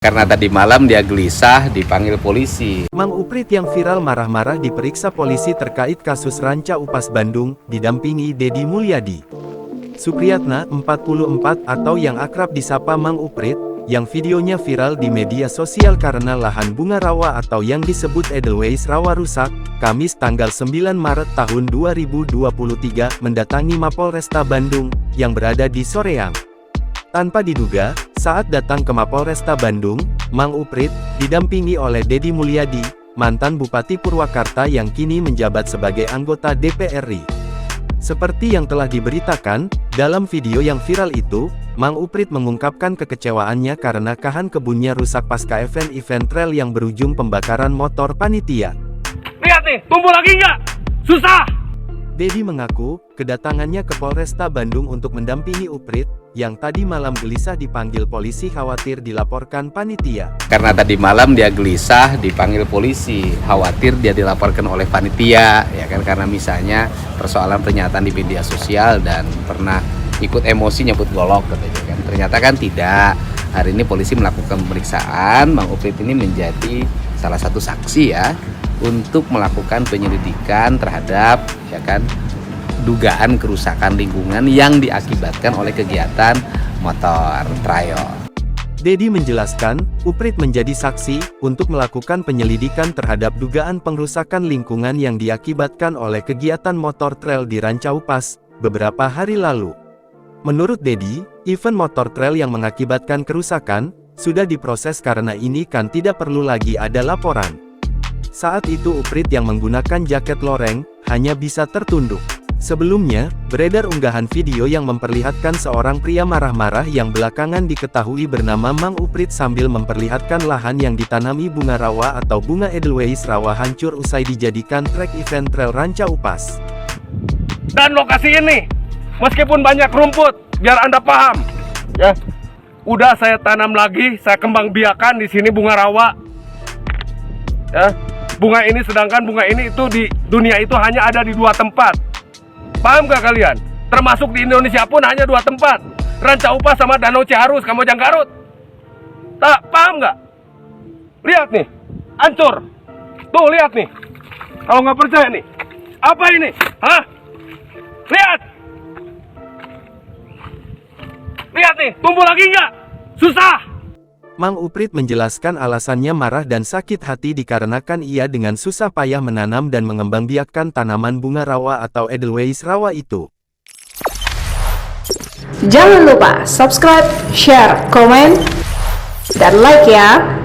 Karena tadi malam dia gelisah dipanggil polisi. Mang Uprit yang viral marah-marah diperiksa polisi terkait kasus Ranca Upas Bandung, didampingi Deddy Mulyadi. Supriyatna, 44 atau yang akrab disapa Mang Uprit, yang videonya viral di media sosial karena lahan bunga rawa atau yang disebut Edelweiss rawa rusak, Kamis tanggal 9 Maret tahun 2023 mendatangi Mapolresta Bandung, yang berada di Soreang. Tanpa diduga, saat datang ke Mapolresta Bandung, Mang Uprit didampingi oleh Deddy Mulyadi, mantan Bupati Purwakarta yang kini menjabat sebagai anggota DPR RI. Seperti yang telah diberitakan, dalam video yang viral itu, Mang Uprit mengungkapkan kekecewaannya karena lahan kebunnya rusak pasca event trail yang berujung pembakaran motor panitia. Lihat nih, tumbuh lagi nggak? Susah! Deddy mengaku, kedatangannya ke Polresta Bandung untuk mendampingi Uprit, yang tadi malam gelisah dipanggil polisi khawatir dilaporkan panitia. Karena tadi malam dia gelisah dipanggil polisi, khawatir dia dilaporkan oleh panitia, ya kan, karena misalnya persoalan pernyataan di media sosial dan pernah ikut emosi nyebut golok katanya kan. Ternyata kan tidak. Hari ini polisi melakukan pemeriksaan, Mang Uprit ini menjadi salah satu saksi ya untuk melakukan penyelidikan terhadap ya kan dugaan kerusakan lingkungan yang diakibatkan oleh kegiatan motor trail. Deddy menjelaskan, Uprit menjadi saksi untuk melakukan penyelidikan terhadap dugaan pengrusakan lingkungan yang diakibatkan oleh kegiatan motor trail di Ranca Upas beberapa hari lalu. Menurut Deddy, event motor trail yang mengakibatkan kerusakan sudah diproses karena ini kan tidak perlu lagi ada laporan. Saat itu Uprit yang menggunakan jaket loreng hanya bisa tertunduk. Sebelumnya, beredar unggahan video yang memperlihatkan seorang pria marah-marah yang belakangan diketahui bernama Mang Uprit sambil memperlihatkan lahan yang ditanami bunga rawa atau bunga Edelweiss rawa hancur usai dijadikan trek event trail Ranca Upas. Dan lokasi ini, meskipun banyak rumput, biar Anda paham, ya, udah saya tanam lagi, saya kembang biakan di sini bunga rawa. Ya, bunga ini, sedangkan bunga ini itu di dunia itu hanya ada di 2 tempat. Paham gak kalian? Termasuk di Indonesia pun hanya 2 tempat. Ranca Upas sama Danau Ciharus, Kamojang Garut. Tak paham gak? Lihat nih, hancur. Tuh lihat nih. Kalau nggak percaya nih, apa ini? Hah? Lihat. Lihat nih, tumbuh lagi nggak? Susah. Mang Uprit menjelaskan alasannya marah dan sakit hati dikarenakan ia dengan susah payah menanam dan mengembangbiakkan tanaman bunga rawa atau Edelweiss rawa itu. Jangan lupa subscribe, share, komen, dan like ya!